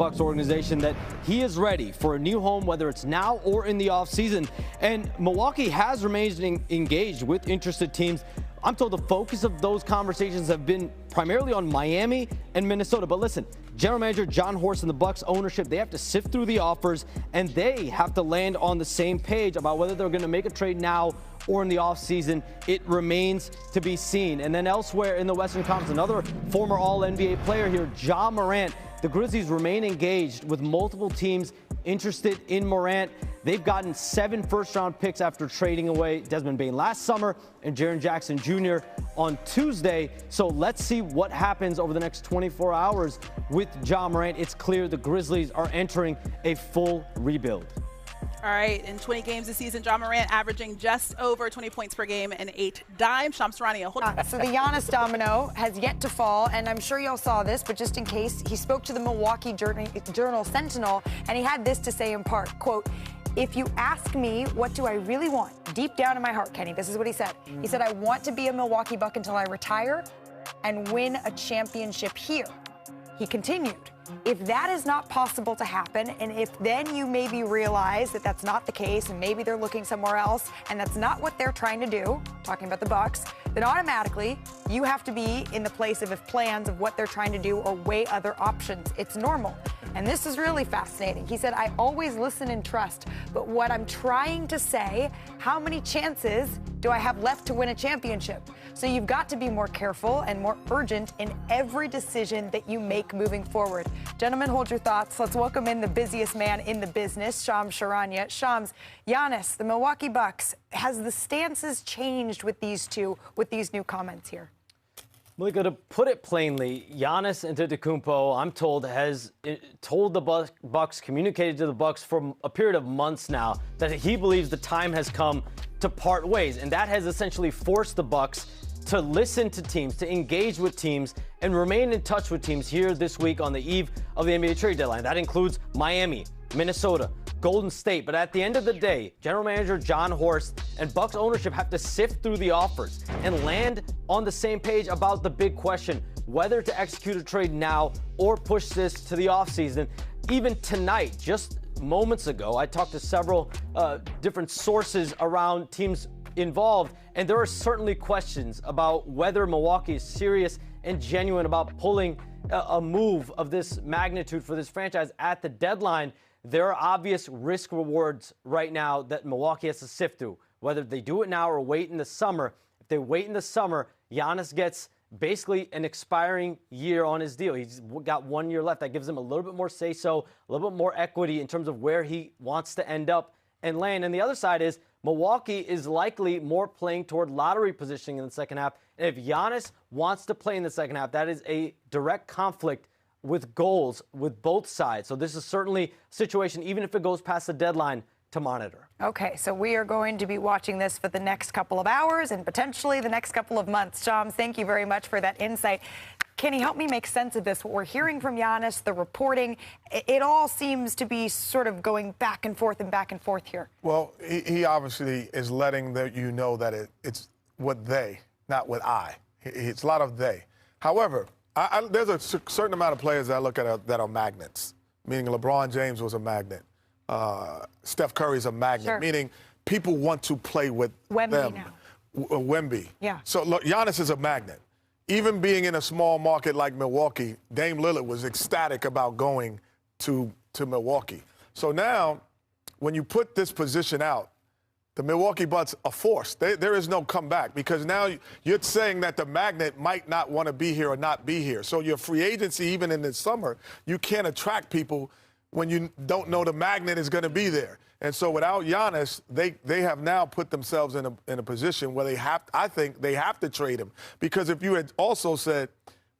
Bucks organization that he is ready for a new home, whether it's now or in the offseason. And Milwaukee has remained engaged with interested teams. I'm told the focus of those conversations have been primarily on Miami and Minnesota. But listen, General Manager Jon Horst and the Bucks ownership, they have to sift through the offers, and they have to land on the same page about whether they're going to make a trade now or in the offseason. It remains to be seen. And then elsewhere in the Western Conference, another former All-NBA player here, Ja Morant. The Grizzlies remain engaged with multiple teams interested in Morant. They've gotten 7 first-round picks after trading away Desmond Bane last summer and Jaren Jackson Jr. on Tuesday. So let's see what happens over the next 24 hours with Ja Morant. It's clear the Grizzlies are entering a full rebuild. All right, in 20 games this season, Ja Morant averaging just over 20 points per game and 8 dimes. Shams Charania, hold on. So the Giannis domino has yet to fall, and I'm sure y'all saw this, but just in case, he spoke to the Milwaukee Journal Sentinel, and he had this to say in part, quote, "If you ask me, what do I really want? Deep down in my heart, Kenny," this is what he said. He said, "I want to be a Milwaukee Buck until I retire and win a championship here." He continued, "If that is not possible to happen, and if then you maybe realize that that's not the case and maybe they're looking somewhere else and that's not what they're trying to do," talking about the Bucks, "then automatically you have to be in the place of if plans of what they're trying to do or weigh other options. It's normal." And this is really fascinating. He said, "I always listen and trust, but what I'm trying to say, how many chances do I have left to win a championship? So you've got to be more careful and more urgent in every decision that you make moving forward." Gentlemen, hold your thoughts. Let's welcome in the busiest man in the business, Shams Charania. Shams, Giannis, the Milwaukee Bucks, has the stances changed with these two, with these new comments here? Malika, to put it plainly, Giannis Antetokounmpo, I'm told, has told the Bucks, communicated to the Bucks for a period of months now that he believes the time has come to part ways, and that has essentially forced the Bucks to listen to teams, to engage with teams, and remain in touch with teams here this week on the eve of the NBA trade deadline. That includes Miami, Minnesota, Golden State. But at the end of the day, General Manager Jon Horst and Bucks ownership have to sift through the offers and land on the same page about the big question, whether to execute a trade now or push this to the offseason. Even tonight, just moments ago, I talked to several different sources around teams involved, and there are certainly questions about whether Milwaukee is serious and genuine about pulling a move of this magnitude for this franchise at the deadline. There are obvious risk rewards right now that Milwaukee has to sift through, whether they do it now or wait in the summer. If they wait in the summer, Giannis gets basically an expiring year on his deal. He's got 1 year left. That gives him a little bit more say-so, a little bit more equity in terms of where he wants to end up and land. And the other side is Milwaukee is likely more playing toward lottery positioning in the second half. And if Giannis wants to play in the second half, that is a direct conflict with goals with both sides. So this is certainly a situation, even if it goes past the deadline, to monitor. Okay, so we are going to be watching this for the next couple of hours and potentially the next couple of months. Shams, thank you very much for that insight. Can you help me make sense of this? What we're hearing from Giannis, the reporting, it all seems to be sort of going back and forth here. Well, he obviously is letting you know that it's what they, not what I. It's a lot of they. However, there's a certain amount of players that I look at that are magnets, meaning LeBron James was a magnet. Steph Curry's a magnet, sure. Meaning people want to play with Wemby them. Now. Wemby. Yeah. So look, Giannis is a magnet. Even being in a small market like Milwaukee, Dame Lillard was ecstatic about going to Milwaukee. So now, when you put this position out, the Milwaukee Bucks are forced. There is no comeback because now you're saying that the magnet might not want to be here or not be here. So your free agency, even in the summer, you can't attract people when you don't know the magnet is going to be there. And so without Giannis, they have now put themselves in a position where I think they have to trade him. Because if you had also said,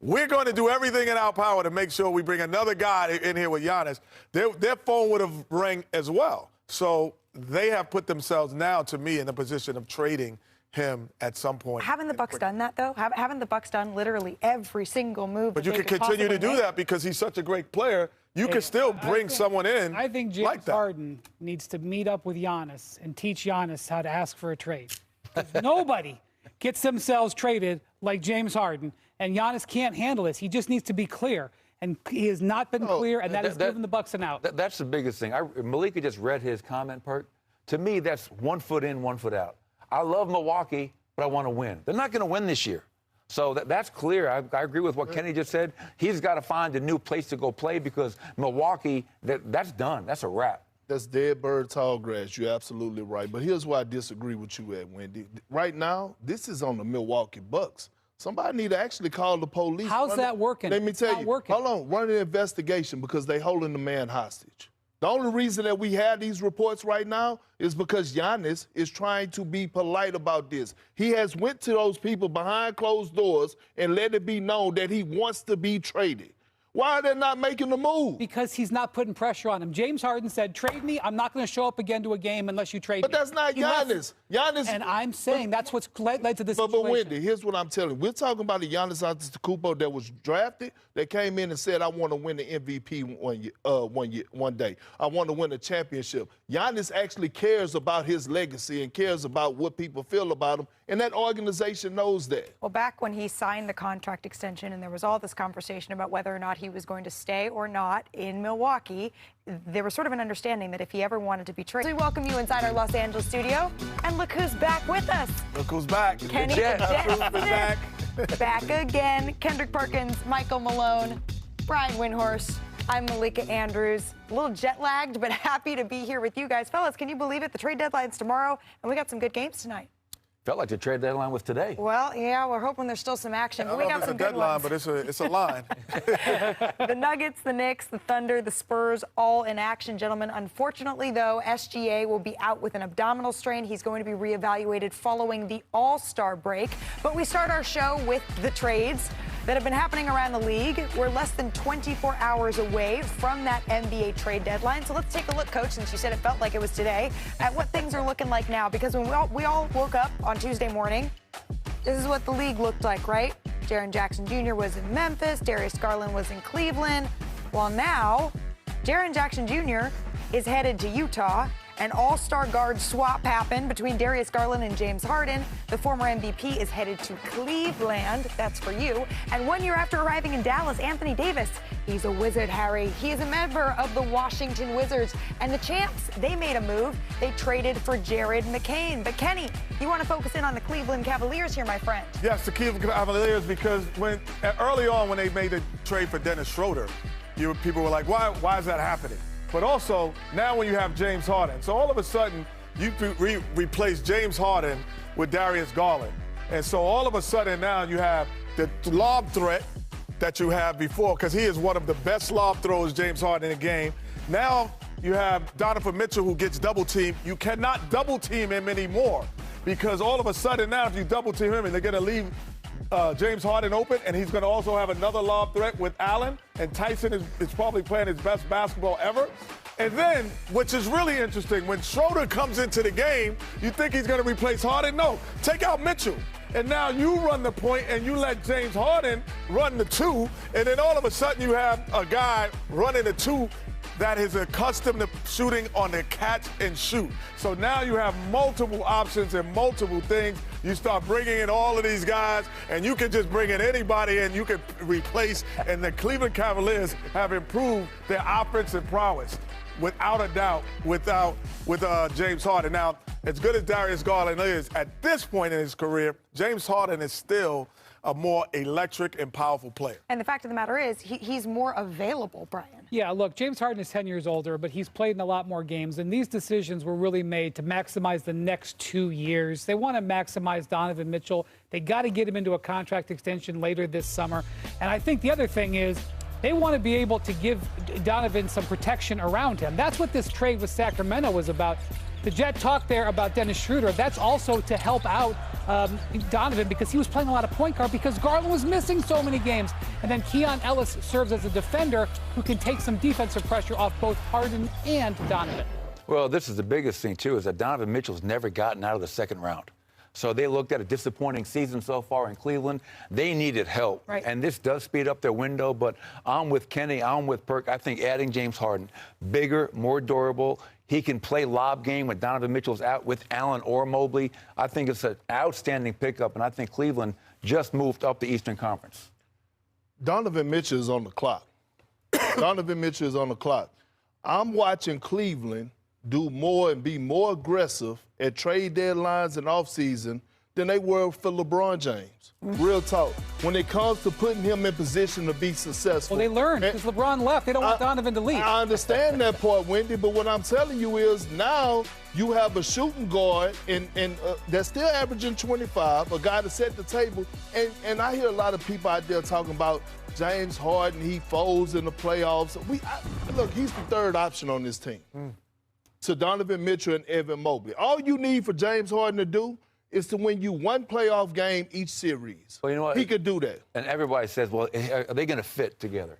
we're going to do everything in our power to make sure we bring another guy in here with Giannis, their phone would have rang as well. So they have put themselves now, to me, in a position of trading him at some point. Haven't the Bucks done that, though? Haven't the Bucks done literally every single move? But you can continue to do that because he's such a great player. You can still bring someone in. I think James Harden needs to meet up with Giannis and teach Giannis how to ask for a trade. Nobody gets themselves traded like James Harden, and Giannis can't handle this. He just needs to be clear. and he has not been clear, and that has given the Bucks an out. That's the biggest thing. Malika just read his comment, Perk. To me, that's 1 foot in, 1 foot out. I love Milwaukee, but I want to win. They're not going to win this year. So that's clear. I agree with what Kenny just said. He's got to find a new place to go play because Milwaukee, that's done. That's a wrap. That's dead bird, tall grass. You're absolutely right. But here's why I disagree with you at, Wendy. Right now, this is on the Milwaukee Bucks. Somebody need to actually call the police. How's that working? Let me tell you. Working. Hold on. Run an investigation because they holding the man hostage. The only reason that we have these reports right now is because Giannis is trying to be polite about this. He has went to those people behind closed doors and let it be known that he wants to be traded. Why are they not making the move? Because he's not putting pressure on him. James Harden said, trade me. I'm not going to show up again to a game unless you trade me. But that's not Giannis. Giannis. And I'm saying that's what's led to this situation. But Wendy, here's what I'm telling you. We're talking about a Giannis Antetokounmpo that was drafted, that came in and said, I want to win the MVP one day. I want to win a championship. Giannis actually cares about his legacy and cares about what people feel about him, and that organization knows that. Well, back when he signed the contract extension and there was all this conversation about whether or not he was going to stay or not in Milwaukee, there was sort of an understanding that if he ever wanted to be traded. We welcome you inside our Los Angeles studio, and look who's back with us. Look who's back. Kenny the Jet Smith, back again. Kendrick Perkins, Michael Malone, Brian Windhorst. I'm Malika Andrews. A little jet lagged, but happy to be here with you guys. Fellas, can you believe it? The trade deadline's tomorrow, and we got some good games tonight. Felt like the trade deadline was today. Well, yeah, we're hoping there's still some action. But we got some good deadline, ones. but it's a line. The Nuggets, the Knicks, the Thunder, the Spurs, all in action, gentlemen. Unfortunately, though, SGA will be out with an abdominal strain. He's going to be reevaluated following the All-Star break. But we start our show with the trades that have been happening around the league. We're less than 24 hours away from that NBA trade deadline. So let's take a look, Coach, since you said it felt like it was today, at what things are looking like now. Because when we all woke up on Tuesday morning, this is what the league looked like, right? Jaren Jackson Jr. was in Memphis. Darius Garland was in Cleveland. Well, now, Jaren Jackson Jr. is headed to Utah. An all-star guard swap happened between Darius Garland and James Harden. The former MVP is headed to Cleveland. That's for you. And 1 year after arriving in Dallas, Anthony Davis, he's a Wizard, Harry. He is a member of the Washington Wizards. And the champs, they made a move. They traded for Jared McCain. But Kenny, you want to focus in on the Cleveland Cavaliers here, my friend. Yes, the Cleveland Cavaliers, because early on when they made the trade for Dennis Schroeder, people were like, why is that happening? But also, now when you have James Harden, so all of a sudden, you replace James Harden with Darius Garland. And so all of a sudden now you have the lob threat that you have before, because he is one of the best lob throwers, James Harden, in the game. Now you have Donovan Mitchell, who gets double-teamed. You cannot double-team him anymore, because all of a sudden now if you double-team him and they're going to leave James Harden open, and he's going to also have another lob threat with Allen, and Tyson is probably playing his best basketball ever. And then, which is really interesting, when Schroeder comes into the game, you think he's going to replace Harden? No, take out Mitchell. And now you run the point and you let James Harden run the two, and then all of a sudden you have a guy running the two that is accustomed to shooting on the catch and shoot. So now you have multiple options and multiple things. You start bringing in all of these guys, and you can just bring in anybody and you can replace. And the Cleveland Cavaliers have improved their offensive prowess, without a doubt, with James Harden. Now, as good as Darius Garland is at this point in his career, James Harden is still a more electric and powerful player. And the fact of the matter is, he's more available, Brian. Yeah, look, James Harden is 10 years older, but he's played in a lot more games, and these decisions were really made to maximize the next 2 years. They want to maximize Donovan Mitchell. They got to get him into a contract extension later this summer. And I think the other thing is, they want to be able to give Donovan some protection around him. That's what this trade with Sacramento was about. The Jet talked there about Dennis Schroeder. That's also to help out Donovan, because he was playing a lot of point guard because Garland was missing so many games. And then Keon Ellis serves as a defender who can take some defensive pressure off both Harden and Donovan. Well, this is the biggest thing, too, is that Donovan Mitchell's never gotten out of the second round. So they looked at a disappointing season so far in Cleveland. They needed help. Right. And this does speed up their window. But I'm with Kenny. I'm with Perk. I think adding James Harden, bigger, more durable. He can play lob game when Donovan Mitchell's out with Allen or Mobley. I think it's an outstanding pickup. And I think Cleveland just moved up the Eastern Conference. Donovan Mitchell is on the clock. Donovan Mitchell is on the clock. I'm watching Cleveland do more and be more aggressive at trade deadlines and offseason than they were for LeBron James. Real talk. When it comes to putting him in position to be successful. Well, they learned because LeBron left. They don't want Donovan to leave. I understand that part, Wendy, but what I'm telling you is now you have a shooting guard and that's still averaging 25, a guy to set the table. And I hear a lot of people out there talking about James Harden, he folds in the playoffs. Look, he's the third option on this team. To Donovan Mitchell and Evan Mobley. All you need for James Harden to do is to win you one playoff game each series. Well, you know what? He could do that. And everybody says, well, are they going to fit together?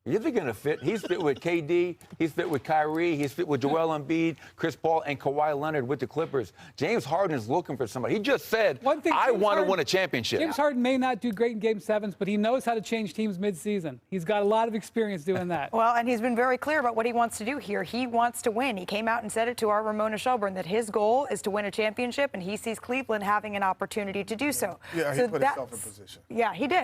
If they're going to fit, he's fit with KD, he's fit with Kyrie, he's fit with Joel Embiid, Chris Paul, and Kawhi Leonard with the Clippers. James Harden is looking for somebody. He just said, I want to win a championship. James Harden may not do great in Game 7s, but he knows how to change teams mid-season. He's got a lot of experience doing that. Well, and he's been very clear about what he wants to do here. He wants to win. He came out and said it to our Ramona Shelburne that his goal is to win a championship, and he sees Cleveland having an opportunity to do so. Yeah, he put himself in position. Yeah, he did.